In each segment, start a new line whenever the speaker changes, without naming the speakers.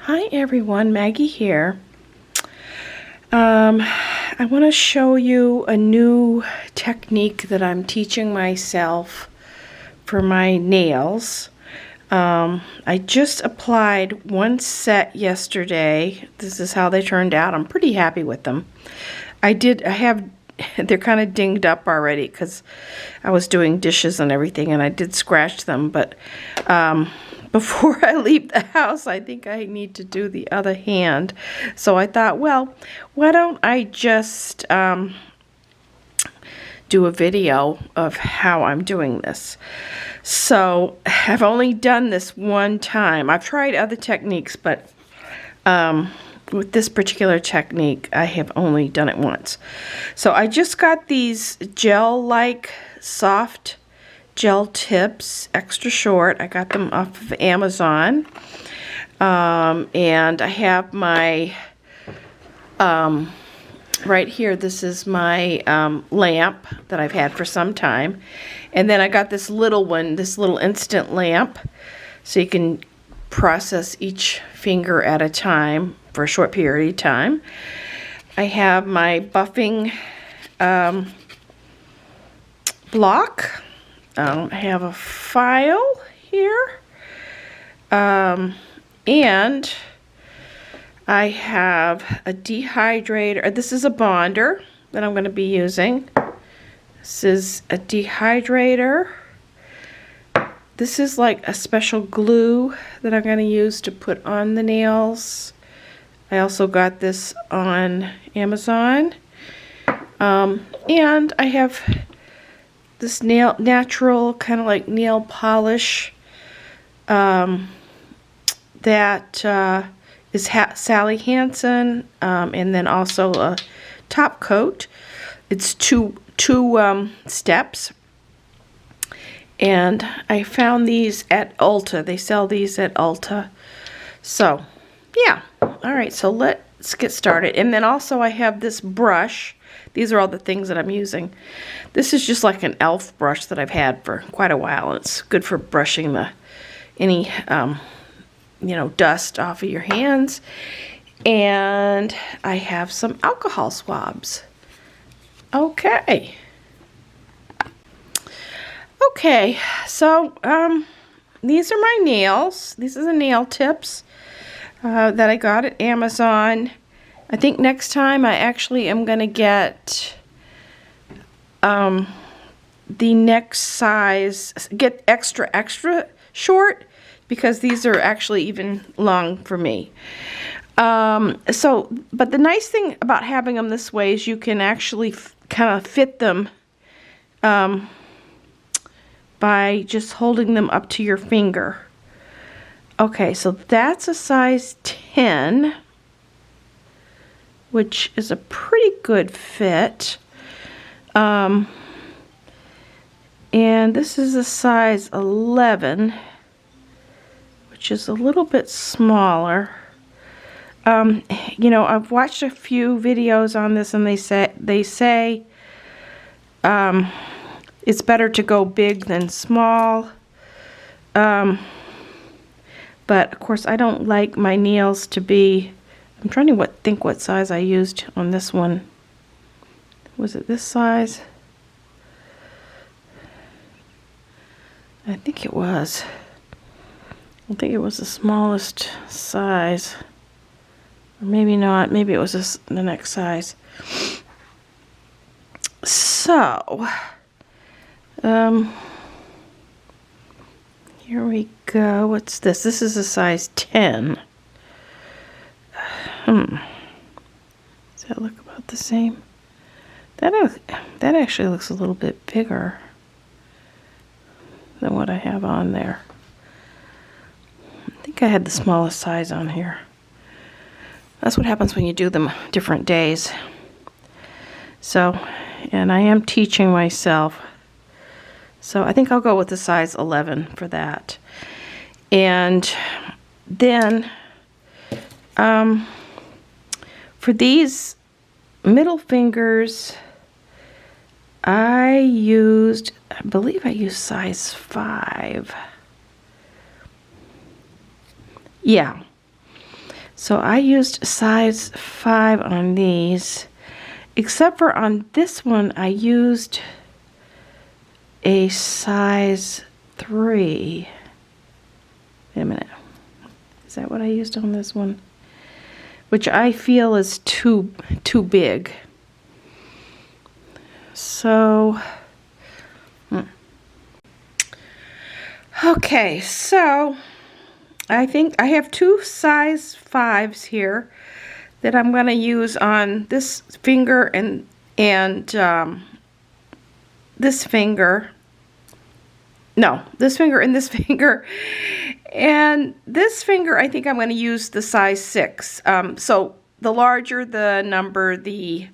Hi everyone, Maggie here. I want to show you a new technique that I'm teaching myself for my nails. I just applied one set yesterday. This is how they turned out. I'm pretty happy with them. They're kind of dinged up already because I was doing dishes and everything and I did scratch them, but before I leave the house, I think I need to do the other hand. So I thought, well, why don't I just do a video of how I'm doing this. So I've only done this one time. I've tried other techniques, but with this particular technique, I have only done it once. So I just got these gel-like soft gel tips, extra short. I got them off of Amazon. And I have my, right here, this is my lamp that I've had for some time. And then I got this little one, this little instant lamp, so you can process each finger at a time for a short period of time. I have my buffing block. I have a file here, and I have a dehydrator. This is a bonder that I'm going to be using. This is a dehydrator. This is like a special glue that I'm going to use to put on the nails. I also got this on Amazon. And I have this natural kind of like nail polish that is Sally Hansen, and then also a top coat. It's two steps, and I found these at Ulta. They sell these at Ulta. So yeah, all right, so let's get started. And then also I have this brush. These are all the things that I'm using. This is just like an e.l.f. brush that I've had for quite a while. It's good for brushing any dust off of your hands. And I have some alcohol swabs. Okay. Okay, so these are my nails. These are the nail tips that I got at Amazon. I think next time I actually am going to get the next size, get extra short, because these are actually even long for me. But the nice thing about having them this way is you can actually kind of fit them by just holding them up to your finger. Okay, so that's a size 10. Which is a pretty good fit. And this is a size 11, which is a little bit smaller. I've watched a few videos on this, and they say it's better to go big than small. But of course, I don't like my nails to be. I'm trying to think what size I used on this one. Was it this size? I think it was. I think it was the smallest size. Or maybe not. Maybe it was the next size. So, here we go. What's this? This is a size 10. Does that look about the same? That actually looks a little bit bigger than what I have on there. I think I had the smallest size on here. That's what happens when you do them different days. So, and I am teaching myself. So I think I'll go with the size 11 for that. And then, for these middle fingers, I believe I used size 5. Yeah. So I used size 5 on these, except for on this one I used a size 3. Wait a minute. Is that what I used on this one? Which I feel is too big. So, okay, so I think I have 2 size 5s here that I'm going to use on this finger and this finger. No, this finger and this finger. And this finger, I think I'm going to use the size 6. So the larger the number, the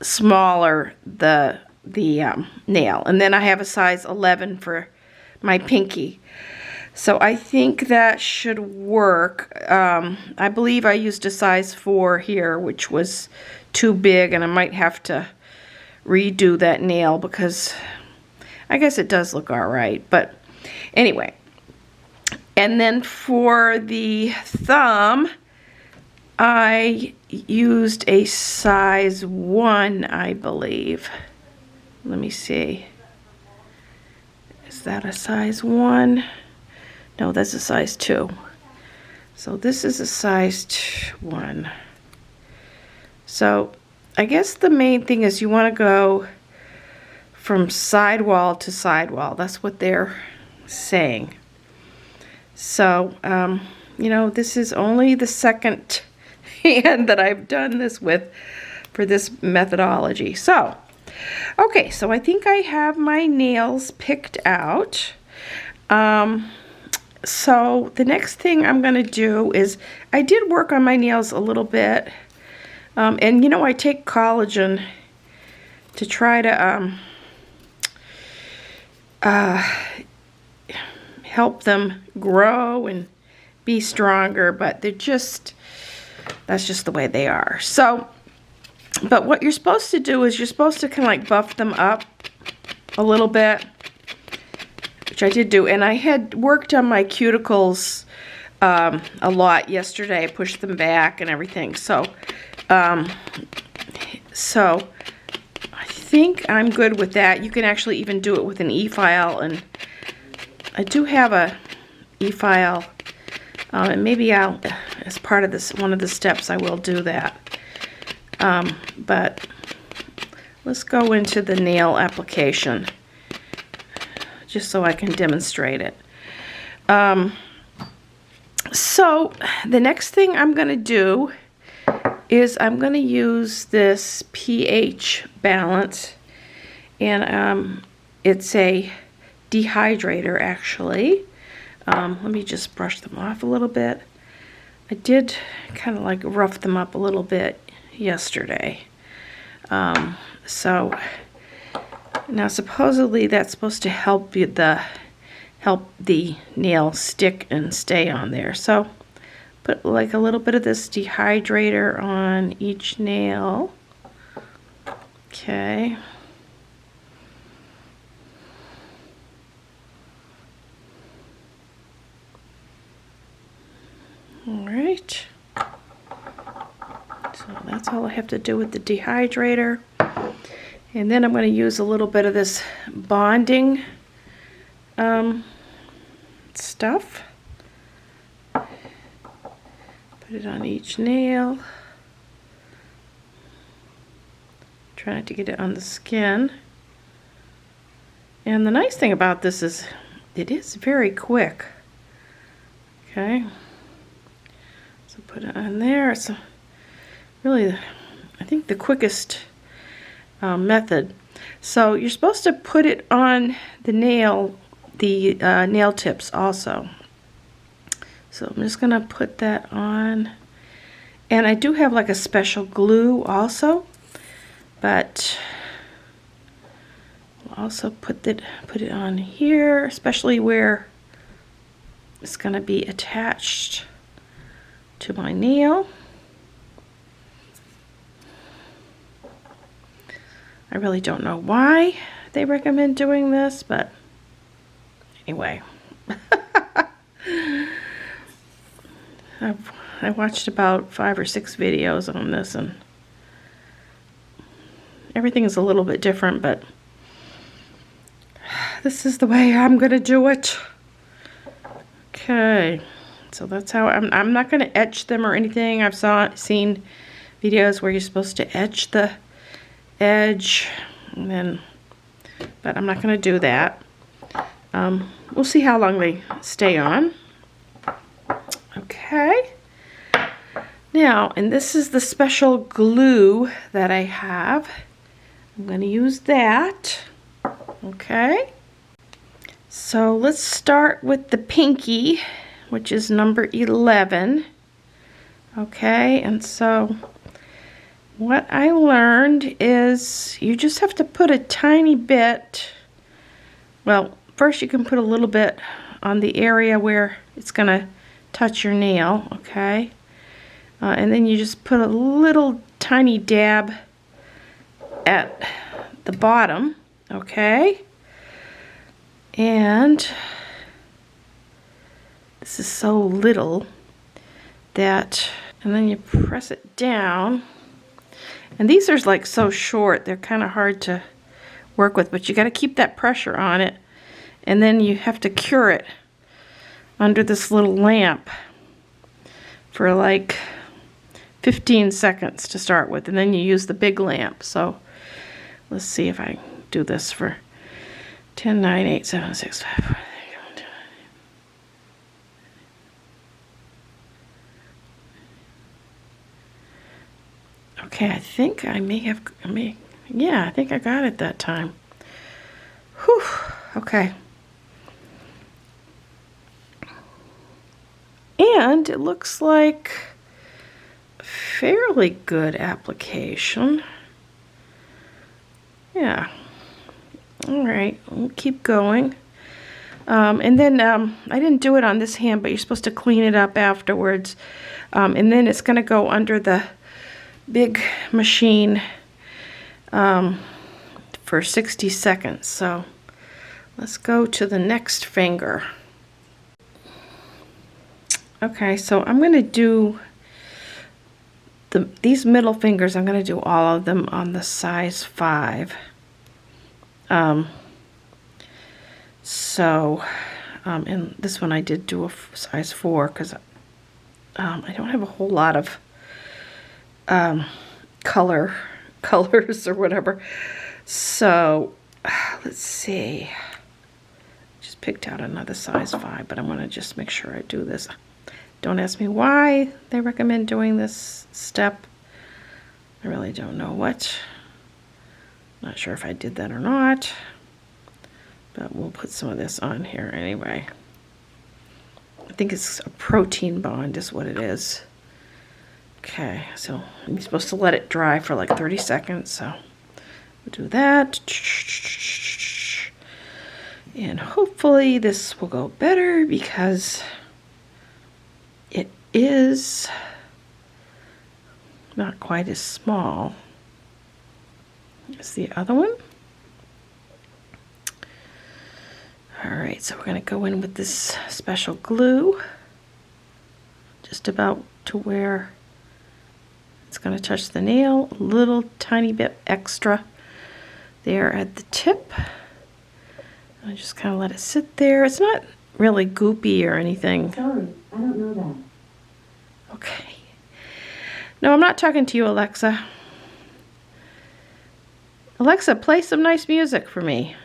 smaller the nail. And then I have a size 11 for my pinky. So I think that should work. I believe I used a size 4 here, which was too big, and I might have to redo that nail because I guess it does look all right. But anyway. And then for the thumb, I used a size 1, I believe. Let me see. Is that a size 1? No, that's a size 2. So this is a size 1. So I guess the main thing is you want to go from sidewall to sidewall. That's what they're saying. So, you know, this is only the second hand that I've done this with for this methodology. So, okay, so I think I have my nails picked out. So the next thing I'm going to do is, I did work on my nails a little bit. And, you know, I take collagen to try to help them grow and be stronger, but they're just, that's just the way they are. So, but what you're supposed to do is you're supposed to kind of like buff them up a little bit, which I did do, and I had worked on my cuticles a lot yesterday. I pushed them back and everything. So, so I think I'm good with that. You can actually even do it with an e-file, and I do have a e-file, and maybe I'll, as part of this, one of the steps, I will do that. But let's go into the nail application, just so I can demonstrate it. So the next thing I'm going to do is I'm going to use this pH balance, and it's a dehydrator actually. Let me just brush them off a little bit. I did kind of like rough them up a little bit yesterday. So now supposedly that's supposed to help the nail stick and stay on there. So put like a little bit of this dehydrator on each nail. Okay. Alright, so that's all I have to do with the dehydrator. And then I'm going to use a little bit of this bonding stuff. Put it on each nail. Try not to get it on the skin. And the nice thing about this is it is very quick. Okay. So put it on there. It's really, I think, the quickest method. So you're supposed to put it on the nail, nail tips also. So I'm just going to put that on. And I do have like a special glue also, but I'll also put it on here, especially where it's going to be attached to my nail. I really don't know why they recommend doing this, but anyway. I watched about 5 or 6 videos on this, and everything is a little bit different, but this is the way I'm gonna do it. Okay, so that's how I'm not gonna etch them or anything. I've seen videos where you're supposed to etch the edge, and then, but I'm not gonna do that. We'll see how long they stay on. Okay. Now, and this is the special glue that I have. I'm going to use that. Okay. So let's start with the pinky, which is number 11. Okay, and so what I learned is you just have to put a tiny bit, well, first you can put a little bit on the area where it's going to touch your nail, okay? And then you just put a little tiny dab at the bottom, okay? And this is so little that, and then you press it down. And these are like so short, they're kind of hard to work with, but you got to keep that pressure on it. And then you have to cure it under this little lamp for like 15 seconds to start with, and then you use the big lamp. So let's see if I do this for 10, 9, 8, 7, 6, 5, 4, 3, 2, 1. Okay, I think I may have, yeah, I think I got it that time. Whew, okay. And it looks like a fairly good application. Yeah. All right, we'll keep going. And then I didn't do it on this hand, but you're supposed to clean it up afterwards. And then it's going to go under the big machine for 60 seconds. So let's go to the next finger. Okay, so I'm going to do these middle fingers. I'm going to do all of them on the size 5. And this one I did do a size 4 because I don't have a whole lot of colors or whatever. So let's see. Just picked out another size 5, but I'm going to just make sure I do this. Don't ask me why they recommend doing this step. I really don't know what. Not sure if I did that or not. But we'll put some of this on here anyway. I think it's a protein bond is what it is. Okay, so I'm supposed to let it dry for like 30 seconds. So we'll do that. And hopefully this will go better because it is not quite as small as the other one. All right, so we're going to go in with this special glue just about to where it's going to touch the nail, a little tiny bit extra there at the tip. I just kind of let it sit there. It's not really goopy or anything.
Sorry, I don't know that.
Okay. No, I'm not talking to you, Alexa. Alexa, play some nice music for me.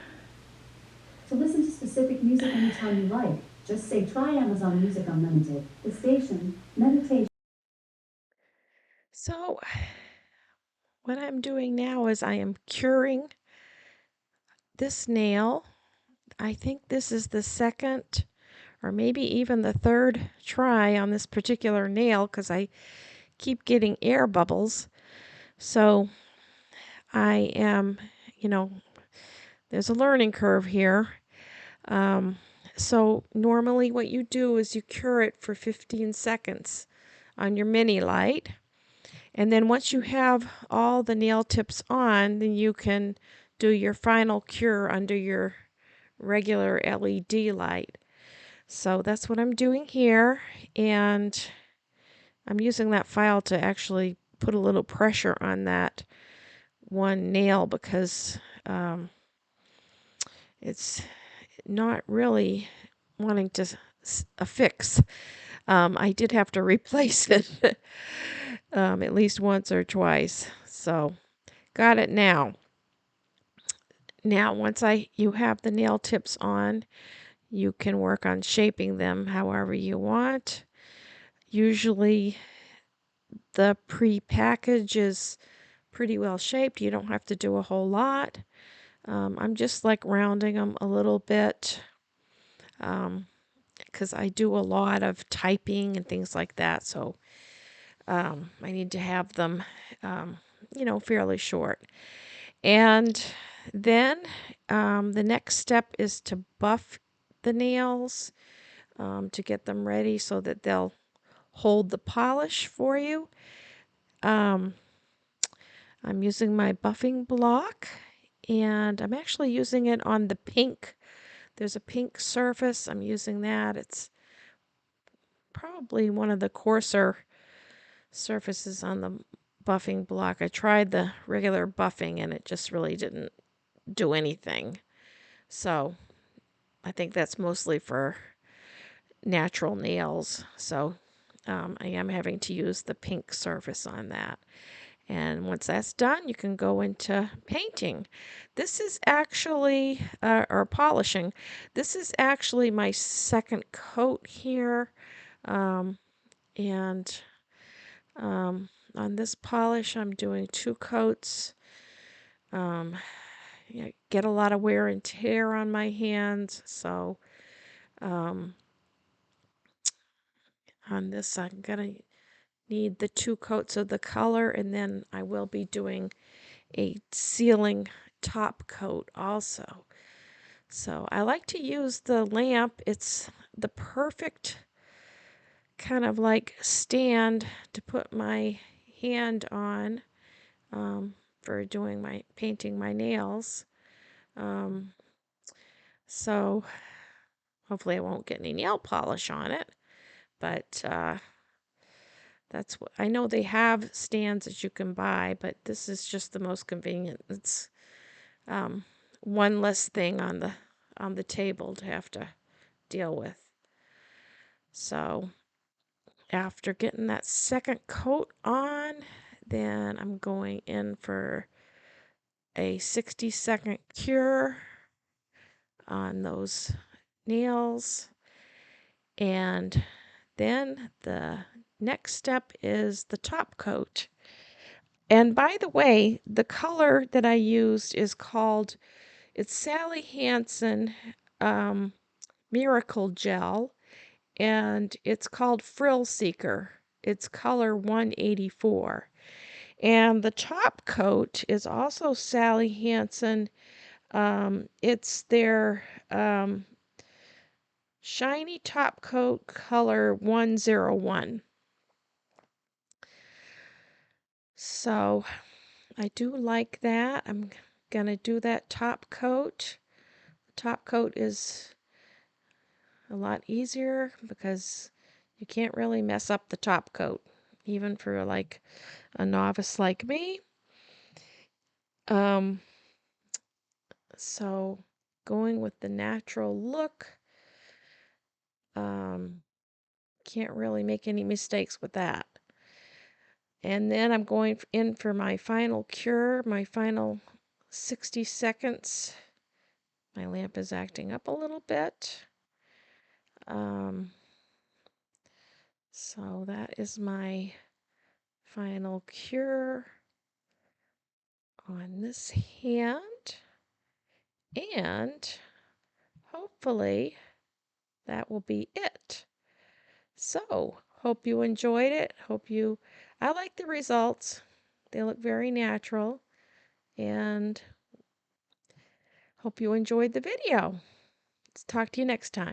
To listen to specific music anytime you like, just say try Amazon Music Unlimited. The station, meditation.
So, what I'm doing now is I am curing this nail. I think this is the second or maybe even the third try on this particular nail because I keep getting air bubbles. So I am, there's a learning curve here. So normally what you do is you cure it for 15 seconds on your mini light. And then once you have all the nail tips on, then you can do your final cure under your regular LED light. So that's what I'm doing here. And I'm using that file to actually put a little pressure on that one nail because it's not really wanting to affix. I did have to replace it at least once or twice. So got it now. Now, once you have the nail tips on, you can work on shaping them however you want. Usually the pre-package is pretty well shaped. You don't have to do a whole lot. I'm just like rounding them a little bit because I do a lot of typing and things like that. So I need to have them, fairly short. And then the next step is to buff the nails to get them ready so that they'll hold the polish for you. I'm using my buffing block, and I'm actually using it on the pink. There's a pink surface. I'm using that. It's probably one of the coarser surfaces on the buffing block. I tried the regular buffing, and it just really didn't do anything. So I think that's mostly for natural nails. So I am having to use the pink surface on that. And once that's done, you can go into painting. This is actually, or polishing. This is actually my second coat here. And on this polish, I'm doing 2 coats. Get a lot of wear and tear on my hands. So on this, I'm going to need the 2 coats of the color, and then I will be doing a sealing top coat also. So I like to use the lamp. It's the perfect kind of like stand to put my hand on for doing my painting my nails. So hopefully I won't get any nail polish on it, but that's what I know. They have stands that you can buy, but this is just the most convenient. It's one less thing on the table to have to deal with. So after getting that second coat on, then I'm going in for a 60-second cure on those nails. And then the next step is the top coat. And by the way, the color that I used is called, it's Sally Hansen Miracle Gel, and it's called Frill Seeker. It's color 184. And the top coat is also Sally Hansen. It's their shiny top coat color 101. So I do like that. I'm going to do that top coat. The top coat is a lot easier because you can't really mess up the top coat, even for like a novice like me. So going with the natural look, can't really make any mistakes with that. And then I'm going in for my final cure, my final 60 seconds. My lamp is acting up a little bit. So that is my final cure on this hand. And hopefully that will be it. So, hope you enjoyed it. I like the results. They look very natural. And hope you enjoyed the video. Let's talk to you next time.